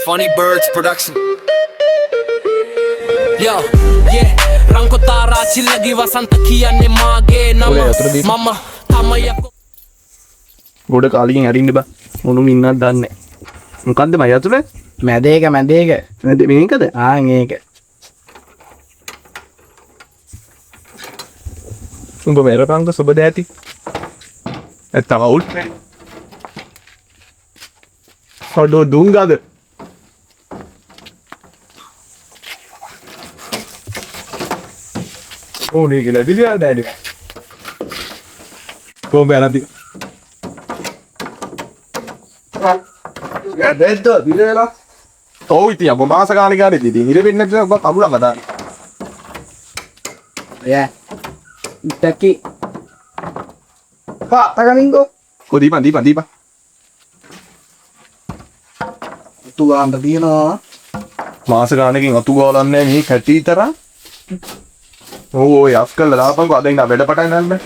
Funny Birds Production. Yo, yeah. Ranko tara chillagi wasanta kiyanne mage nama mama tamaya ගොඩ කාලෙකින් අරින්න බා මොනුන් ඉන්නත් දන්නේ මොකද්ද මම යතුනේ මැදේක මේකද මේක උඹ මෙරපංග සුබ දැති නැත්තම උල් හොඩෝ දුංගාද ඕනේ කියලා පිළිලා දැඩි කොහොමද යනදී දෙද්දෝ දිලේලා ඔව් ඉතින් අප මාස ගානේ ගානේ ඉතින් ඉර වෙන්නේ නැත්නම් ඔබ කමුලක් ගන්න යා ඉතකි පා තගනින්කෝ දීපන් අතු ගන්න දිනවා මාස ගානකින් අතු ගාලන්නේ මේ කැටි තරම් ඔය අස්කල් ලාපන්කෝ අද ඉන්න වැඩ පටන් ගන්න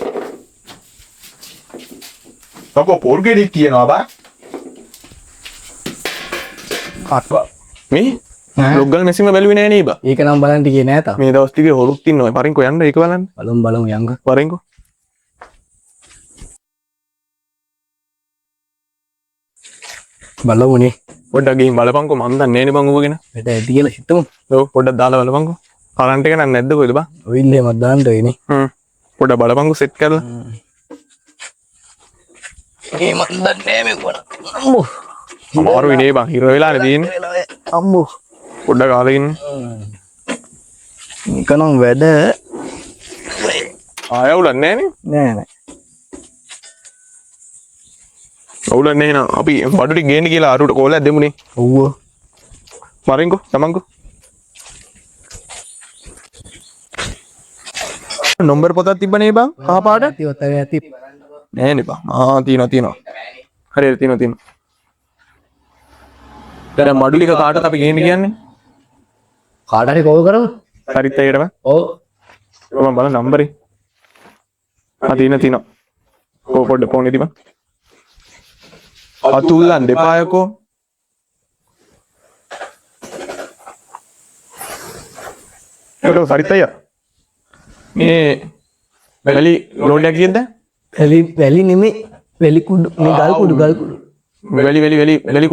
තකෝ පොර්ගෙඩි කියනවා බා අත්වා මේ ලොග්ගල් මෙසිම බැලුවේ නෑ නේ බා ඒක නම් බලන්න ගියේ නෑ තා මේ දවස් ටිකේ හොරුත් ඉන්නවා පරින්කෝ යන්න ඒක බලන්න බලමු යංග පරින්කෝ බලමුනේ පොඩ්ඩක් ගිහින් බලපන්කෝ මන් දන්නේ නෑනේ බං ඔබගෙන වැඩ ඇති කියලා හිතමු ඔව් පොඩ්ඩක් දාලා බලපන්කෝ කරන්ට් එක නැද්ද කොහෙද බා ඔයිල්ලේ මත් දාන්න වෙන්නේ පොඩ්ඩක් බලපන්කෝ සෙට් කරලා ඒ මන් දන්නේ මේ කොන අම්මෝ අමාරු විනේ බං හිර වෙලානේ තියෙන්නේ අම්මෝ පොඩ්ඩක් ආලා ඉන්න නිකනම් වැඩ ආයවුලක් නෑනේ නෑ අවුලක් නෑ නා අපි බඩු ටික ගේන්න කියලා අරුට කෝලයක් දෙමුනේ ඔව්ව මරින්කෝ තමන්කෝ නම්බර් පොතක් තිබ්බනේ බං කහ පාට ඇති ඔතේ ඇති නෑනේ බං තියෙනවා හරියට තියෙනවා දැන් මඩු ටික කාටද අපි ගේන්න කියන්නේ කාට හරි කෝල් කරමු හරිත් ඒකටම ඔව් මම බලන්න නම්බරේ තියෙනවා පොඩ්ඩ ෆෝන් එකේ තිබ්බා අතුල්ලන් දෙපායකෝ ඒක සරිත් අයියා මේ වැලි ලෝඩ් එක කියද්ද වැලි නෙමෙයි වැලි කුඩු මේ ගල් කුඩු වැලි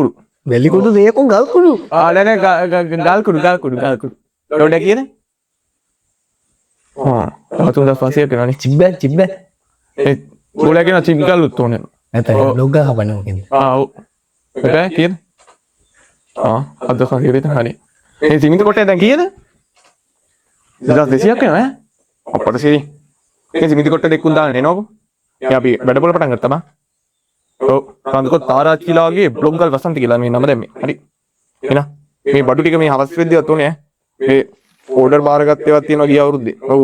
කුඩු වැලි කුඩු මේකෝ ගල් කුඩු නෑ ගල් කුඩු ලෝඩ් එක කියන්නේ අතුන් දස් 500 කරන්නේ චිබ්බ ඒ ගෝලයා කියන චිප් ගල්ලුත් ඕනේ නැතයි බ්ලොග් එක හපන්න ඕකෙන් ඔව් ඒක කීයද අද කහිරේ තහනේ මේ සිමින්ත කොටේ දැන් කීයද 2200ක් වෙනවා අපට සිරි මේ සිමින්ත කොටේ දෙකුන් දාන්න එනවකෝ ඒ අපි වැඩ පොළ පටන් ගත්තා බා ඔව් රන්දකෝ තාරාචිලාගේ බ්ලොග් ගල් වසන්ත කියලා මේ නම දැම්මේ හරි එන මේ බඩු ටික මේ හවස් වෙද්දිවත් උනේ මේ ඕඩර් බාරගත්තේවත් තියෙනවා ගිය අවුරුද්දේ ඔව්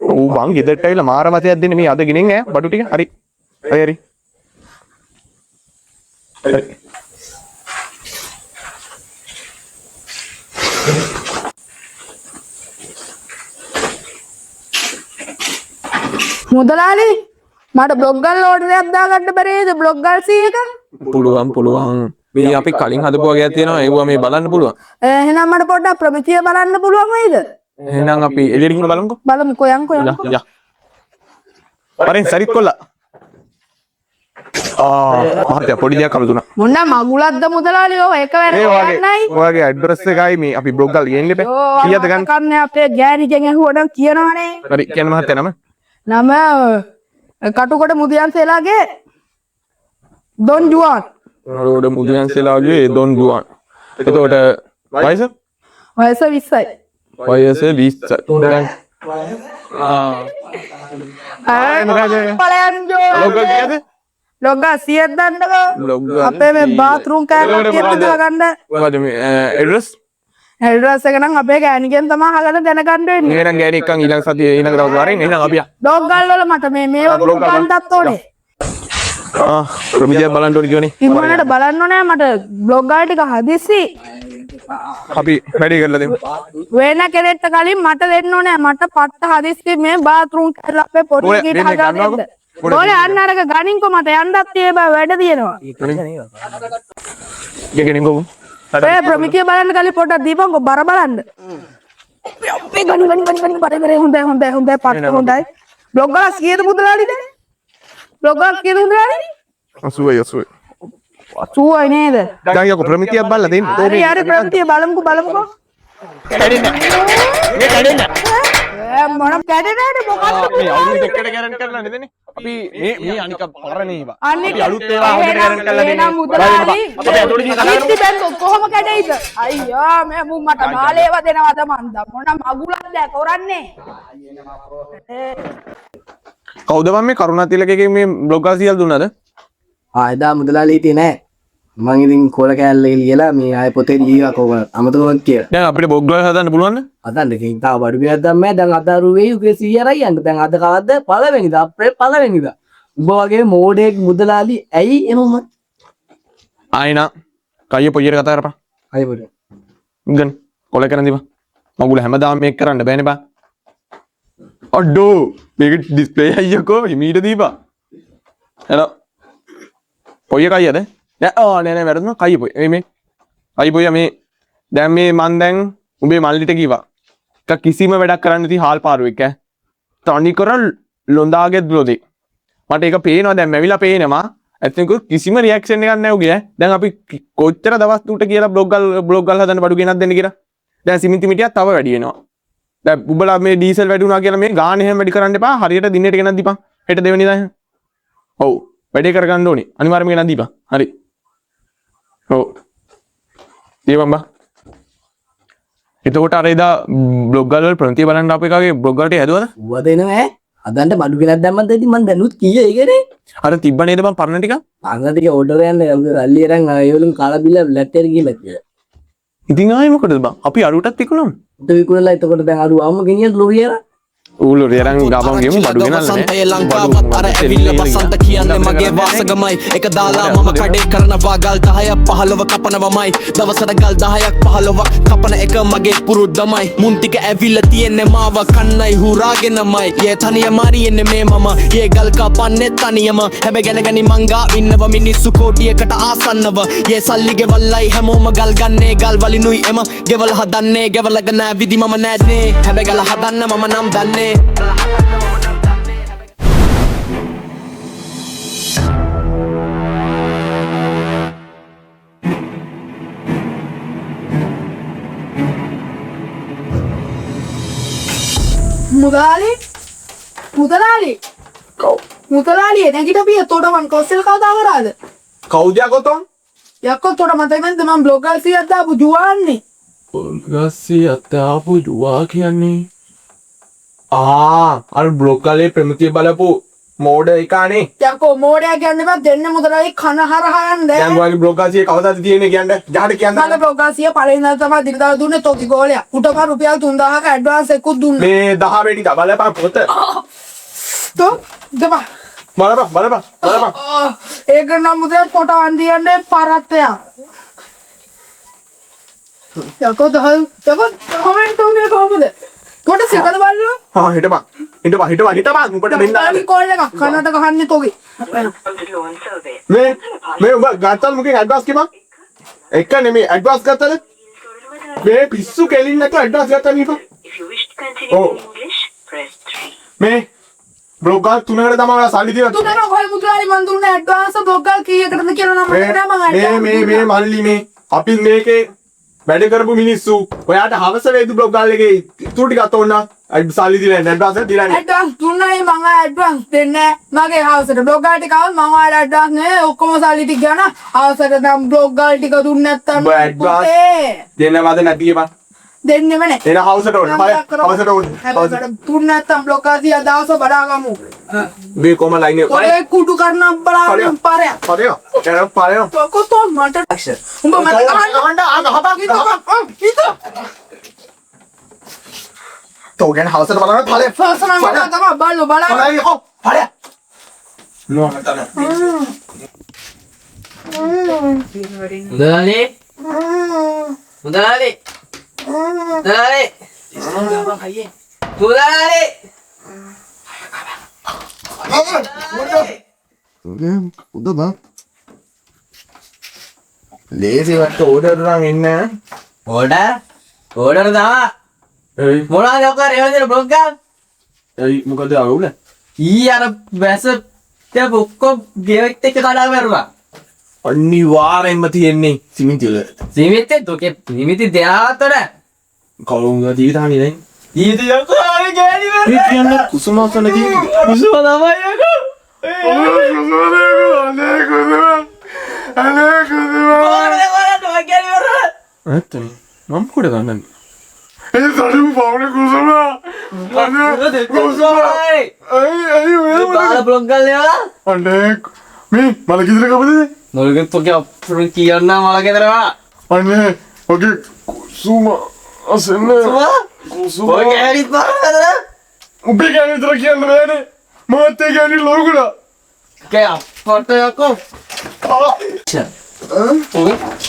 ඌ බං ගෙදරට ඇවිල්ලා මාර මතයක් දෙන්නේ මේ අද ගිනින් බඩු ටික හරි හරි මුදලාලි මට බ්ලොග් ගල් ඕඩරයක් දාගන්න බැරිද බ්ලොග් ගල් 100ක පුළුවන් මේ අපි කලින් හදපු වගේක් තියෙනවා ඒවා මේ බලන්න පුළුවන් එහෙනම් මට පොඩ්ඩක් ප්‍රමිතිය බලන්න පුළුවන් වේද එහෙනම් අපි එළියට ගිහින් බලමුකෝ බලමුකෝ යන්කෝ යා පරින් සරිත් කොල්ලා මහත්තයා පොඩි දෙයක් අමතුණා මොන්න මගුලක්ද මුදලාලි ඔය එකවර යන්නයි ඔයාගේ ඇඩ්‍රස් එකයි මේ අපි බ්ලොග් ගල් ලියන්න ඉපේ කීයද ගන්න කන්නේ අපේ ගෑණිගෙන් ඇහුවනම් කියනවනේ හරි කියන්න මහත්තයා නම කටුකොට මුදියන්සේලාගේ දොන් ජුවන් රෝඩ මුදියන්සේලාගේ දොන් ජුවන් එතකොට වයස වයස 20යි වයස 20 දැන් ලොග් කීයද ලොග් 100ක් දන්නකෝ අපේ මේ බාත්රූම් කෑල්ලක් තියෙන දාගන්න මොකද මේ ඇඩ්‍රස් ඇඩ්‍රස් එක නම් අපේ ගෑණිගෙන් තමයි අහගෙන දැනගන්න වෙන්නේ එහෙනම් ගෑණි එක්කන් ඊළඟ සතියේ ඊළඟ දවස් වරෙන් එහෙනම් අපි බ්ලොග් ගල් වල මට මේවා බලන්නත් ඕනේ ප්‍රමිතිය බලන්න ඕනේ කියෝනේ ඉන්නට බලන්න ඕනේ මට බ්ලොග් ගල් ටික හදිස්සි අපි වැඩි කරලා දෙමු වෙන කෙනෙක්ට කලින් මට දෙන්න ඕනේ මට පට්ට හදිස්සි මේ බාත්රූම් කෑල්ල අපේ පොඩි කීට හදාගන්න ඕනේ අන්න අරක ගණින්කෝ මට යන්නත් tie බා වැඩ තියෙනවා ගෙගෙනින් ගමු ඒ ප්‍රමිතිය බලන්න කලින් පොඩ්ඩක් දීපන්කො බර බලන්න. අපේ ගනි බර කරේ හොඳයි පට්ට හොඳයි. බ්ලොග් ගාලා කීයද මුදලාලිද? බ්ලොග් ගාලා කීයද මුදලාලි? 80 80යි නේද? දැන් යකෝ ප්‍රමිතියක් බලලා දෙන්න. හරි ප්‍රමිතිය බලමුකෝ. මොනම් කැඩෙන්නේ මොකක්ද මේ අවුරුදු දෙකකට ගැරන්ටි කරලා නේදනේ. අපි මේ අනික පරණ ඒවා. අපි අලුත් ඒවා අපිට ගැරන්ටි කරලා දෙන්නේ. මුදලාලි අපි අතෝඩි කතා කරමු. ඉස්ති බැංකු කොහොම කැඩෙයිද? අයියෝ මේ මුන් මට මාලේව දෙනවද මන්ද මොන මගුලක්ද කරන්නේ? කවුද මම මේ කරුණාතිලකගේ මේ බ්ලොග් එක සියල් දුන්නද? එදා මුදලාලි හිටියේ නෑ. මං ඉතින් කොල කෑල්ල ලියලා මේ ආයෙ පොතේ ලියවා කොහොමද අමතකවත් කියලා. දැන් අපිට බ්ලොග් එක හදන්න පුළුවන්ද? අදන්න ඉතින් තාම බඩු ගියක් දැම්මේ දැන් අද අරුවේ යුකේ 100 යන්න. දැන් අද කවද්ද? පළවෙනිදා අප්‍රේල් පළවෙනිදා. උඹ වගේ මෝඩෙක් මුදලාලි ඇයි එමුම? ආයිනා කයිය පොයියට කතා කරපන්. අය පොඩ. ඉංගන් කොල කරන් දීපන්. මගුල හැමදාම මේක කරන්න බෑනේ බා. අඩෝ මේක ඩිස්ප්ලේ අයියකෝ හිමීට දීපන්. එනවා. පොයිය කයියද? නෑ වැරදුනා කයි පොයි. මේ කයි පොයියා මේ දැන් මේ මන් දැන් උඹේ මල්ලිට කිව්වා. එක කිසිම වැඩක් කරන්න නැති හාල් පාරුවෙක් ඈ. තනි කර ලොඳාගෙත් බ්ලොදේ. මට ඒක පේනවා දැන් මැවිලා පේනවා. ඇත්තටම කිසිම රියැක්ෂන් එකක් නැහැ උගේ ඈ. දැන් අපි කොච්චර දවස් තුනට කියලා බ්ලොග් ගල් හදන්න බඩු ගෙනත් දෙන්න කියලා. දැන් සිමෙන්ති මිටියක් තව වැඩි වෙනවා. දැන් උඹලා මේ ඩීසල් වැඩි වුණා කියලා මේ ගාන එහෙම වැඩි කරන්න එපා. හරියට දිනෙට ගෙනත් දීපන්. හෙට දෙවෙනිදා එහෙම. ඔව්. වැඩේ කරගන්න ඕනේ. අනිවාර්යයෙන්ම ගෙනත් දීපන්. හරි. ඔව්. දීපන් බා. එතකොට අර එදා බ්ලොග් වල ප්‍රමිතිය බලන්න අපේ එකගේ බ්ලොග් වලට හැදුවද? ඌව දෙනව ඈ. අදන්ට බඩු ගෙනත් දැම්මත් දෙදි මං දැනුත් කීයේ ඒකනේ. අර තිබ්බ නේද බං පරණ ටික? අන්න ටික ඕඩර් යන්න රල්ලි අරන් ඒවලුන් කාලා බිල්ල ලැට්ටේට ගිහලා කියලා. ඉතින් ආයේ මොකටද බං? අපි අරුටත් විකුණමු. උඩ විකුණලා එතකොට දැන් අරු අවම ගෙනියන් ලොරියලා. ඌලු රේරන් ගාපම් ගෙමු බඩු ගෙනල්ලා වසන්තයේ ලංකාවත් අර ඇවිල්ල වසන්ත කියන්නේ මගේ වාසගමයි එක දාලා මම කඩේ කරනවා ගල් 10ක් 15 කපනවමයි දවසට ගල් 10ක් 15ක් කපන එක මගේ පුරුද්දමයි මුන් ටික ඇවිල්ල තියෙන්නේ මාව කන්නයි හුරාගෙනමයි යේ තනිය මාරියෙන්නේ මේ මම යේ ගල් කපන්නේ තනියම හැබැයි ගැනගනි මංගා ඉන්නව මිනිස්සු කෝටියකට ආසන්නව යේ සල්ලි ගෙවල්ලයි හැමෝම ගල් ගන්නේ ගල් වලිනුයි එම ගෙවල් හදන්නේ ගෙවලක නෑ විදි මම නෑනේ හැබැයි ගල හදන්න මම නම් දන්නේ මුදලාලි නැගිට පිය තොඩවන් කොස්සල් කවදා කරාද? කවුද යකෝතෝ? යක්කෝ තොඩ මතක නැද්ද මම බ්ලොග් එකක් සියයක් දාපු ජුවාන්නේ. ගස්සියත් ආපු දුවා කියන්නේ අර බ්ලොග් වලේ ප්‍රමිතිය බලපු මෝඩ එකානේ. යක්කෝ මෝඩයා කියන්න බෑ දෙන්න මුදලාලි කන හරහා යන්න දැන් ඔයාගේ බ්ලොග් ආසිය කවදාද තියෙන්නේ කියන්නේ? ජහට කියන්න. මගේ බ්ලොග් ආසිය පළවෙනිදා තමයි දිනදා දුන්නේ තොති ගෝලයක්. උටම රුපියල් 3000ක ඇඩ්වාන්ස් එකකුත් දුන්නා. මේ 10 වෙඩි බලපන් පොත. තෝ දපා බලපන්. ඒක නම් මුදල් ෆොටෝ අන්දියන්නේ පරත්තයා. යකෝ කමෙන්ට් උනේ කොහොමද? කොට සිකද බලන්න. හිටපන්. උඹට මෙන්න අලි කෝල් එකක් කනට ගහන්නේ තෝගේ. මේ උඹ ගත්තල් මුකෙන් ඇඩ්වාන්ස් කිව්වා? එක නෙමෙයි ඇඩ්වාන්ස් ගත්තද? මේ පිස්සු කෙලින් නැතුව ඇඩ්වාන්ස් ගත්තා නීපා. මේ බ්ලොග් ගල් 3කට තමයි සල්ලි දීලා. තුනම කොයි මුදලාලි මන් දුන්නේ ඇඩ්වාන්ස් බ්ලොග් ගල් කීයකටද කියලා නම් මම නෑ මම මේ මල්ලි මේ අපි මේකේ වැඩ කරපු මිනිස්සු ඔයාට හවස වේදු බ්ලොග් ගල් එකේ ඉතුරු ටික අතෝන්න සල්ලි දීලා ඇඩ්වාන්ස් එක දීලා නේ. ඇඩ්වාන්ස් දුන්නයි මම ඇඩ්වාන්ස් දෙන්නේ මගේ හවසට බ්ලොග් ගල් ටික આવල් මම ඔයාලට ඇඩ්වාන්ස් නේ ඔක්කොම සල්ලි ටික ගන්න හවසට නම් බ්ලොග් ගල් ටික දුන්නේ නැත්තම් ඇඩ්වාන්ස් දෙන්නවද නැති ඒවා දෙන්නෙම නෑ. එන හවසට ඕන. හවසට ඕන. හැබැයි දුන්නේ නැත්තම් බ්ලොග් ගල් තියා දවස බලාගමු. මේ කොම ලයින් එක. ඔය කුඩු කරන බලාගමු පාරයක්. පාරයක්. කොතෝ මට උඹ මට ගහන්න හිත තෝ ගැන හවසට බලන්න ඵලයක්. ෆස්නා මට තමයි බල්ලෝ බලන්න. ඵලයක්. නෝ මතන. මුදලාලි ලේසි වට ඕඩර් නම් එන්නේ ඕඩර් දාවා නැහැ. මොනවද ඔක්කොම රේවන්තර බ්ලොග් ගන්න ඒ මොකද අවුල? ඊ අර වැස තේ ඔක්කොම ගෙවෙත් එක කඩා වැරුණා අනිවාර්යෙන්ම තියෙන්නේ සිමිති වල. සීමිතේ දුකේ නිමිති දෙයාතර කවුරුන්ගේ ජීවිත හානි නැහැ. ඊට යකෝ ආවේ ගෑණි වර මේ කියන්නේ කුසුමාසන ජීවිත. කුසුම තමයි යකෝ නැත්තනේ මම කොට ගන්නන්නේ. කියන්න මල ගෙදරවා පොටයකෝ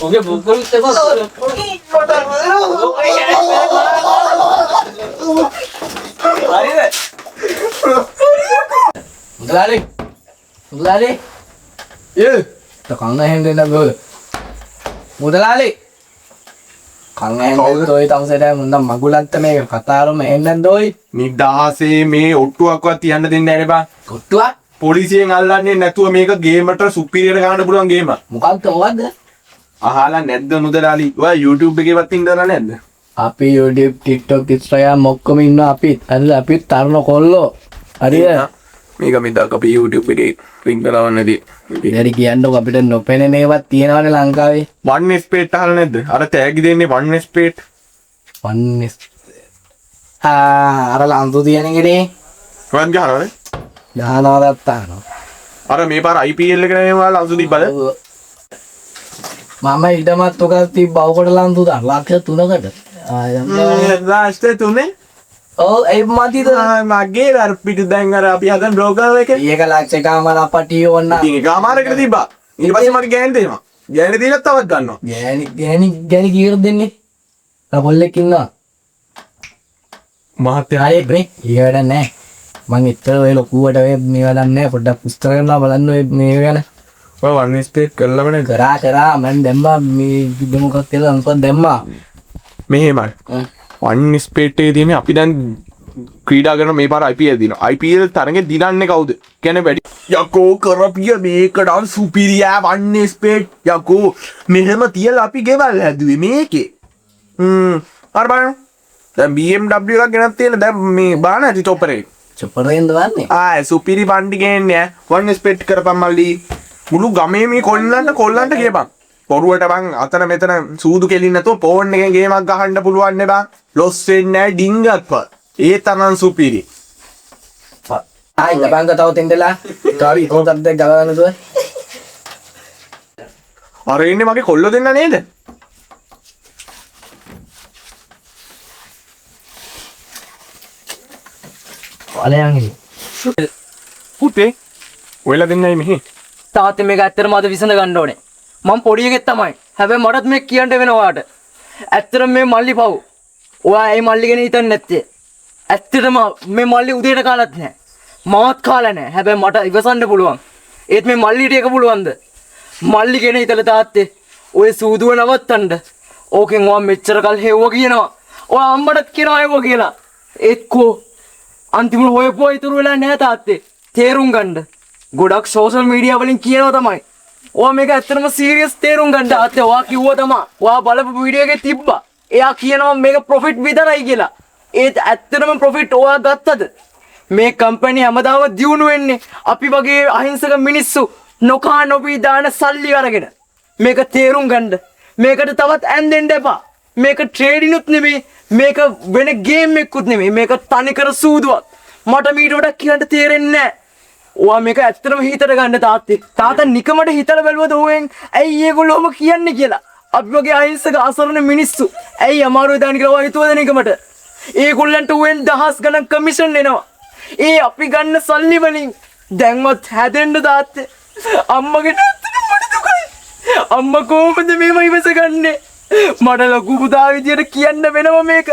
ඔගේ බුකල් මුදලාලි මුදලාලි කන්න හෙන්ඩෙන්න බ මුදලාලි කන්න ඔය තවසට මුදම් මගුලත්ත මේ කතාරම එන්නන් දොයි නිදහසේ මේ ඔට්ටුවක්වත් තියන්න දෙන්න ඇන බා. කොට්ටුවක් පොලිසියෙන් අල්ලන්නේ නැතුව මේක ගේමට සුපිරියට ගන්න පුළුවන් ගේම. මොකක්ද ඔවද අහලා නැද්ද මුදලාලි? ඔයා YouTube එකේවත් ඉඳලා නැද්ද? අපි YouTube TikTok Instagram ඔක්කොම ඉන්න අපිත් හරිද අපිත් තරුණ කොල්ලෝ හරිද මේක මිදක් අපි YouTube එකේ ලින්ක් කරවන්නදී. ඉතින් කියන්නකො අපිට නොපෙනෙන ඒවත් තියෙනවනේ ලංකාවේ one spate අහලා නැද්ද? අර තෑගි දෙන්නේ one spate. වන්නස් අර ලන්තු තියෙන එකනේ ඔයන් ගහනවනේ. ගහනවා දත්තානවා අර මේ පාර IPL එක නේ ඔයාලා අංශු තිබ්බද? මම ඊටමත් ඔක තිබ්බව කොට ලන්තු දා ලක්ෂ 3කට ලාස්ට් තුනේ ඔව් ඒ මතිද මගේ අර පිට දැන් අර අපි හදන බ්ලොගර් එකේ ඒක ලක්ෂ එකමාර අපටි ඕන්න ඉතින් එකමාරකට තිබ්බා. ඊට පස්සේ මට ගෑන් දෙනවා. ගෑන් දීලා තවත් ගන්නවා. ගෑණි කීයද දෙන්නේ රපොල්ලෙක් ඉන්නවා මහත්තයා හරි බ්‍රේ ඊවට නෑ මං ඉතල ඔය ලොකුවට ඔය මේවා දන්නේ නෑ පොඩ්ඩක් පුස්තක කරනවා බලන්න ඔය මේ ගැන ඔය one spate කළාම නේ කරා මම දැම්මා මේ මොකක්ද කියලා අන්පත් දැම්මා මෙහෙමයි. one spate එකේ තියෙන්නේ අපි දැන් ක්‍රීඩා කරන මේ පාර IPL දිනවා. IPL තරගේ දිනන්නේ කවුද? කියන්නේ වැඩි. යකෝ කරපිය මේකට අර සුපිරියා one spate යකෝ මෙහෙම තියලා අපි ගෙවල් හැදුවේ මේකේ. අර බලන්න. දැන් BMW එකක් ගෙනත් තියෙන දැන් මේ බාන ඇති චොපරේ. චොපරෙන්ද වන්නේ ආ සුපිරි වණ්ඩි ගේන්නේ one spate කරපම් මල්ලි. මුළු ගමේ මේ කොල්ලන්ට කියපන්. පොරුවට බං අතන මෙතන සූදු කෙලින් නැතුව ෆෝන් එකෙන් ගේමක් ගහන්න පුළුවන් නේ බං. ලොස් වෙන්නේ නැහැ ඩිංගක්වත්. ඒ තරම් සුපිරි. ආයි ලබංග තව තෙන්දලා කාරි හොතක් දෙක ගලවන්න දුව අර ඉන්නේ මගේ කොල්ලෝ දෙන්න නේද? ඔලයන් පුතේ ඔයලා දෙන්නයි මෙහි. තාත්තේ මේක ඇත්තටම අද විසඳ ගන්න ඕනේ. මම පොඩි එකෙක් තමයි. හැබැයි මටත් මේක කියන්න වෙනවා ඔයාට. ඇත්තටම මේ මල්ලි පව්. ඔයා ඒ මල්ලි ගැන හිතන්නේ නැත්තේ. ඇත්තටම මේ මල්ලි උදේට කාලත් නැහැ. මමත් කාලා නැහැ. හැබැයි මට ඉවසන්න පුළුවන්. ඒත් මේ මල්ලිට එක පුළුවන්ද? මල්ලි ගැන හිතලා තාත්තේ ඔය සූදුව නවත්තන්න. ඕකෙන් ඔයා මෙච්චර කල් හෙව්ව කියනවා. ඔයා අම්මටත් කියනවා හෙව්ව කියලා. එක්කෝ අන්තිමට හොයපුවා ඉතුරු වෙලා නැහැ තාත්තේ. තේරුම් ගන්න. ගොඩක් සෝෂල් මීඩියා වලින් කියනවා තමයි. ඔයා මේක ඇත්තටම සීරියස් තේරුම් ගන්න. තාත්තේ ඔයා කිව්වා තමයි. ඔයා බලපු වීඩියෝ එකේ තිබ්බා. එයා කියනවා මේක ප්‍රොෆිට් විතරයි කියලා. ඒත් ඇත්තටම ප්‍රොෆිට් ඔයා ගත්තද? මේ කම්පැනි හැමදාම දියුණු වෙන්නේ අපි වගේ අහිංසක මිනිස්සු නොකා නොපී දාන සල්ලි අරගෙන. මේක තේරුම් ගන්න. මේකට තවත් ඇන්දෙන්න එපා. මේක ට්‍රේඩිනුත් නෙමෙයි. මේක වෙන ගේම් එකකුත් නෙමෙයි. මේක තනිකර සූදුවක්. මට මීට වඩා කියන්න තේරෙන්නේ නැහැ. ඔයා මේක ඇත්තටම හිතට ගන්න තාත්තේ. තාත්තා නිකමට හිතලා බැලුවද ඕවෙන් ඇයි ඒගොල්ලෝම කියන්නේ කියලා? අපි වගේ අහිංසක අසරණ මිනිස්සු ඇයි අමාරුයි දාන්න කියලා ඔයා හිතුවද නිකමට? ඒගොල්ලන්ට ඕවෙන් දහස් ගණන් කමිෂන් එනවා. ඒ අපි ගන්න සල්ලි වලින් දැන්වත් හැදෙන්න තාත්තේ. අම්මගේ තාත්තට මට දුකයි. අම්මා කොහොමද මේව ඉවසගන්නේ? මට ලොකු පුතා විදියට කියන්න වෙනව මේක.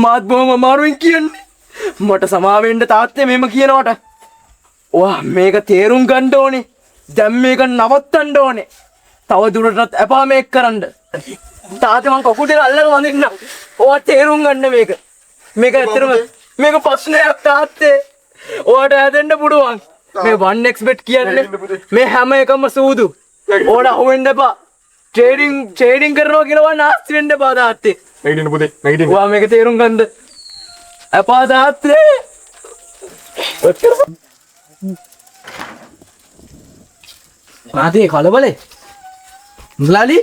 මාත් බොහොම අමාරුවෙන් කියන්නේ. මට සමා වෙන්න තාත්තේ මෙහෙම කියනවට. ඔයා මේක තේරුම් ගන්න ඕනේ. දැන් මේක නවත්තන්න ඕනේ. තව දුරටත් එපා මේක කරන්න. තාත්තේ මං කකුලට අල්ලගෙන වඳින්නම්. ඔයා තේරුම් ගන්න මේක. මේක ඇත්තටම මේක ප්‍රශ්නයක් තාත්තේ. ඔයාට හැදෙන්න පුළුවන්. මේ 1x bet කියන්නේ මේ හැම එකම සූදු. ඕඩ අහුවෙන්න එපා. ට්‍රේඩින් කරනවා කියලා නාස්ති වෙන්න එපා තාත්තේ. නැගිටින්න පුතේ නැගිටින්න. ඔයා මේක තේරුම් ගන්නද? එපා තාත්තේ. නාතේ කලබලේ මුදලාලි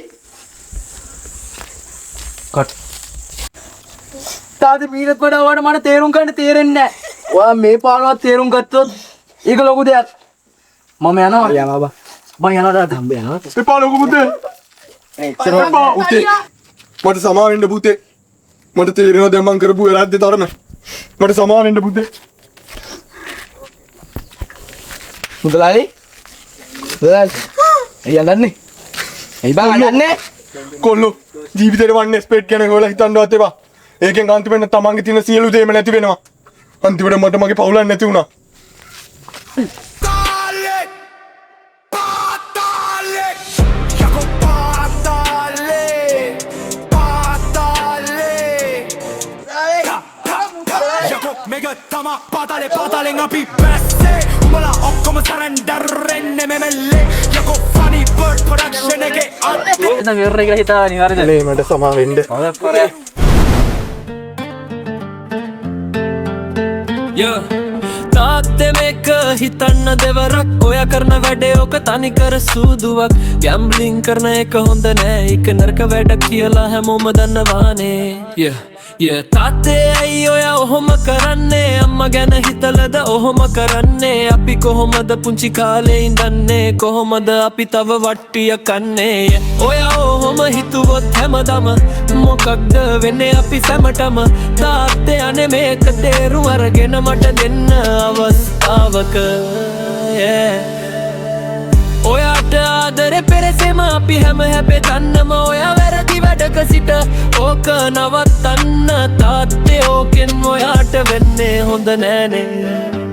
තාත්තේ මීරත් වඩා ඔයාට මට තේරුම් ගන්න තේරෙන්නේ නැහැ. ඔයා මේ පානවත් තේරුම් ගත්තොත් ඒක ලොකු දෙයක්. මම යනවා. යනවා බා මම යනවා තාත්තා. හම්බ යනවා එපා ලොකු පුතේ. එපා පුතේ. මට සමා වෙන්න පුතේ. මට තේරෙනවා දැන් මං කරපු වැරද්දේ තරම. මට සමා වෙන්න පුතේ. මුදලාලි ඇයි යන්නේ ඇයි බං යන්නේ කොල්ලෝ ජීවිතේට වන්නේ ස්පෙට් ගැන ඔයාලා හිතන්නවත් එපා. ඒකෙන් අන්තිමට තමන්ගේ තියෙන සියලු දේම නැති වෙනවා. අන්තිමට මට මගේ පවුලක් නැති වුණා. Tama patalen api beste Umala okkoma surrender enne memelle Yako funny bird production ege එතන මෙවර එක හිතාගෙන හරිද? අනේ මට සමා වෙන්න. තාත්තේ මේක හිතන්න දෙවරක් ඔය කරන වැඩේ ඕක තනිකර සූදුවක් ගැම්බ්ලින් කරන එක හොඳ නෑ එක නරක වැඩ කියලා හැමෝම දන්නවානේ තාත්තේ ඇයි ඔය ඔහොම කරන්නේ අම්මා ගැන හිතලද ඔහොම කරන්නේ අපි කොහොමද පුංචි කාලේ ඉඳන්නේ කොහොමද අපි තව වට්ටිය කන්නේ ඔය ඔහොම හිතුවොත් හැමදම මොකක්ද වෙන්නේ අපි සැමටම තාත්තේ අනේ මේක තේරුම් අරගෙන මට දෙන්න අවස්ථාවක ඔයාට ආදරේ පෙරසෙම අපි හැම හැපේ දන්නම ඔයා වැරදි වැඩක සිට ඕක නවත්තන්න තාත්තේ ඕකෙන් ඔයාට වෙන්නේ හොඳ නෑනේ